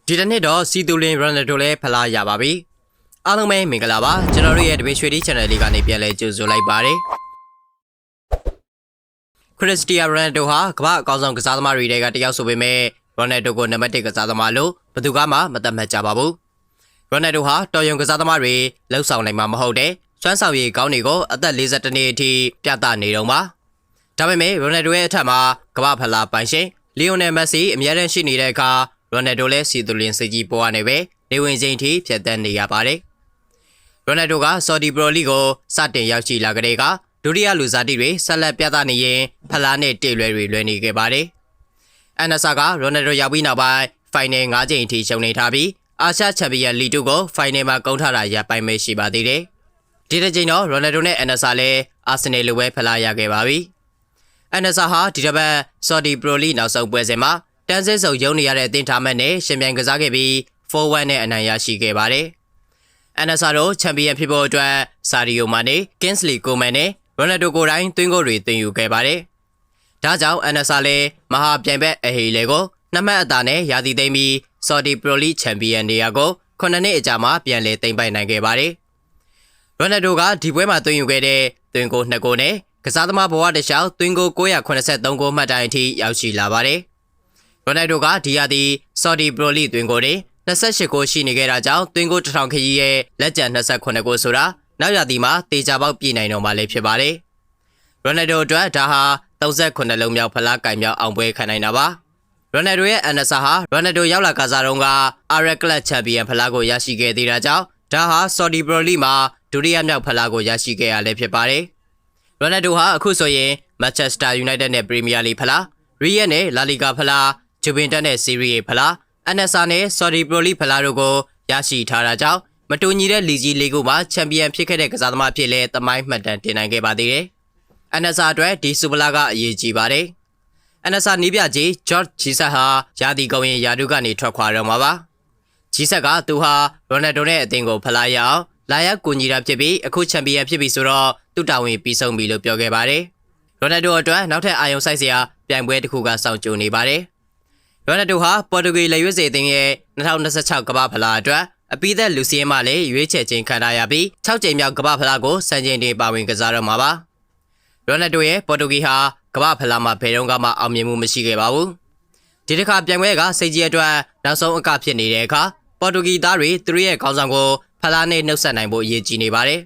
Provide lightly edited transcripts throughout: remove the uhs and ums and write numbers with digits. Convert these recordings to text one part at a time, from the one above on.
ဒီတစ်နှစ်တော့စီတူလင်ရိုနယ်ဒိုလည်းဖလားရပါပြီအားလုံးပဲမင်္ဂလာပါကျွန်တော်တို့ရဲ့တပည့်ရွှေဒီ channel လေးကနေပြန်လဲကြိုဆိုလိုက်ပါတယ်ခရစ္စတီယာရိုနယ်ဒိုဟာကမ္ဘာအကောင်းဆုံးကစားသမားတွေထဲကတစ်ယောက်ဆိုပေမဲ့ရိုနယ်ဒိုကိုနံပါတ်1ကစားသမားလို့ဘယ်သူမှမသတ်မှတ်ကြပါဘူးရိုနယ်ဒိုဟာတော်ရုံကစားသမားတွေလှုပ်ဆောင်နိုင်မှာမဟုတ်တဲ့စွမ်းဆောင်ရည်ကောင်းတွေကိုအသက်42နှစ်အထိပြသနေတော့မှာဒါပေမဲ့ရိုနယ်ဒိုရဲ့အထက်မှာကမ္ဘာဖလားပိုင်ရှင်လီယိုနယ်မက်ဆီအမြဲတမ်းရှိနေတဲ့အခါရိုနယ်ဒိုလည်းစီတူလင်စစ်ကြီးပေါ်ကနေပဲနေဝင်ချိန်ထိဖြတ်သန်းနေရပါတယ်ရိုနယ်ဒိုကဆော်ဒီပရိုလီကိုစတင်ရောက်ရှိလာကြတဲ့ကဒုတိယလူစားတီတွေဆက်လက်ပြသနေရင်ဖလားနဲ့တေလွဲတွေလွှဲနေခဲ့ပါတယ်အန်နဆာကရိုနယ်ဒိုရောက်ပြီးနောက်ပိုင်းဖိုင်နယ်9ချိန်အထိရှုံးနေထားပြီးအာရှချန်ပီယံလီ2ကိုဖိုင်နယ်မှာကုန်ထတာရပိုင်မဲ့ရှိပါသေးတယ်ဒီတစ်ချိန်တော့ရိုနယ်ဒိုနဲ့အန်နဆာလည်းအာဆင်နယ်လိုပဲဖလားရခဲ့ပါပြီအန်နဆာဟာဒီတစ်ပတ်ဆော်ဒီပရိုလီနောက်ဆုံးပွဲစဉ်မှာတန်းစစ်စုံရုံးနေရတဲ့အသင်းထားမှတ်နဲ့ရှင်ပြိုင်ကစားခဲ့ပြီး 4-1 နဲ့အနိုင်ရရှိခဲ့ပါတယ်အန်နဆာတို့ချန်ပီယံဖြစ်ဖို့အတွက်ဆာဒီယိုမာနေကင်းစလီကိုမန်နဲ့ရိုနယ်ဒိုကိုတိုင်းသွင်းဂိုးတွေတင်ယူခဲ့ပါတယ်ဒါကြောင့်အန်နဆာလည်းမဟာပြိုင်ဘက်အဟီလေကို2မှတ်အသာနဲ့ရာသီသိမ်းပြီးဆော်ဒီပရိုလီချန်ပီယံနေရာကို9နှစ်အကြာမှပြန်လည်သိမ်းပိုက်နိုင်ခဲ့ပါတယ်ရိုနယ်ဒိုကဒီပွဲမှာသွင်းယူခဲ့တဲ့သွင်းဂိုး2ဂိုးနဲ့ကစားသမားဘဝတစ်လျှောက်သွင်းဂိုး983ဂိုးမှတ်တိုင်အထိရောက်ရှိလာပါတယ်ရိုနယ်ဒိုကဒီရာသီဆော်ဒီပရိုလီသွင်းဂိုးတွေ28ဂိုးရှိနေခဲ့တာကြောင့်သွင်းဂိုး1000ခရီးရဲ့လက်ကျန်28ဂိုးဆိုတာနောက်ရာသီမှာတေချာပေါက်ပြည်နိုင်တော့မှလည်းဖြစ်ပါတယ်ရိုနယ်ဒိုအတွက်ဒါဟာ38လုံးမြောက်ဖလားကင်မြောက်အောင်ပွဲခံနိုင်တာပါရိုနယ်ဒိုရဲ့အန်နဆာဟာရိုနယ်ဒိုရောက်လာကစားတုန်းကအာရက်ကလပ်ချန်ပီယံဖလားကိုရရှိခဲ့သေးတာကြောင့်ဒါဟာဆော်ဒီပရိုလီမှာဒုတိယမြောက်ဖလားကိုရရှိခဲ့ရလည်းဖြစ်ပါတယ်ရိုနယ်ဒိုဟာအခုဆိုရင်မန်ချက်စတာယူနိုက်တက်နဲ့ပရီးမီးယားလိဖလားရီယက်နဲ့လာလီဂါဖလားဂျူဗင်တက်နဲ့စီရီယေဖလားအန်နဆာနဲ့ဆော်ဒီပရိုလီဖလားတို့ကိုရရှိထားတာကြောင့်မတူညီတဲ့လီကြီးလေးခုမှာချန်ပီယံဖြစ်ခဲ့တဲ့ကစားသမားဖြစ်လဲသမိုင်းမှတ်တမ်းတင်နိုင်ခဲ့ပါသေးတယ်။အန်နဆာအတွက်ဒီစူပလာကအရေးကြီးပါတယ်။အန်နဆာနီးပြကြီးဂျော့ဂျီဆက်ဟာရာသီကုန်ရင်ယာဒုကနေထွက်ခွာတော့မှာပါ။ဂျီဆက်ကသူဟာရိုနယ်ဒိုနဲ့အသင်းကိုဖလားရအောင်လာရောက်ကူညီတာဖြစ်ပြီးအခုချန်ပီယံဖြစ်ပြီဆိုတော့သူ့တာဝန်ပြီးဆုံးပြီလို့ပြောခဲ့ပါတယ်။ရိုနယ်ဒိုအတွက်နောက်ထပ်အာရုံစိုက်စရာပြိုင်ပွဲတစ်ခုကစောင့်ကြိုနေပါတယ်။ရိုနယ်ဒိုဟာပေါ်တူဂီလက်ရွေးစင်အသင်းရဲ့2026ကမ္ဘာဖလားအတွက်အပိသက်လူစီယင်းမှလည်းရွေးချယ်ခြင်းခံထားရပြီး6ကြိမ်မြောက်ကမ္ဘာဖလားကိုစံချိန်တင်ပါဝင်ကစားတော့မှာပါရိုနယ်ဒိုရဲ့ပေါ်တူဂီဟာကမ္ဘာဖလားမှာဘယ်တော့မှအောင်မြင်မှုမရှိခဲ့ပါဘူးဒီတစ်ခါပြိုင်ပွဲကစိတ်ကြီးအတွက်နောက်ဆုံးအကဖြစ်နေတဲ့အခါပေါ်တူဂီသားတွေသူတို့ရဲ့ခေါင်းဆောင်ကိုဖလားနဲ့နှုတ်ဆက်နိုင်ဖို့အရေးကြီးနေပါတယ်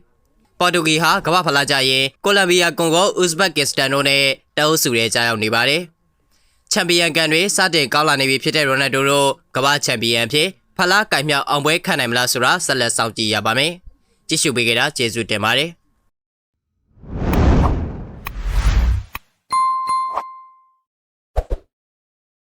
ပေါ်တူဂီဟာကမ္ဘာဖလားကြရင်ကိုလံဘီယာကွန်ဂိုဥဇဘက်ကစ္စတန်တို့နဲ့တအုပ်စုတွေကြားရောက်နေပါတယ်ချန်ပီယံကန်တွေစတင်ကောင်းလာနေပြီဖြစ်တဲ့ရိုနယ်ဒိုတို့ကမ္ဘာချန်ပီယံဖြစ်ဖလားကင်မြောက်အောင်ပွဲခံနိုင်မလားဆိုတာဆက်လက်စောင့်ကြည့်ရပါမယ်ကြည့်ရှုပေးကြတာကျေးဇူးတင်ပါတယ်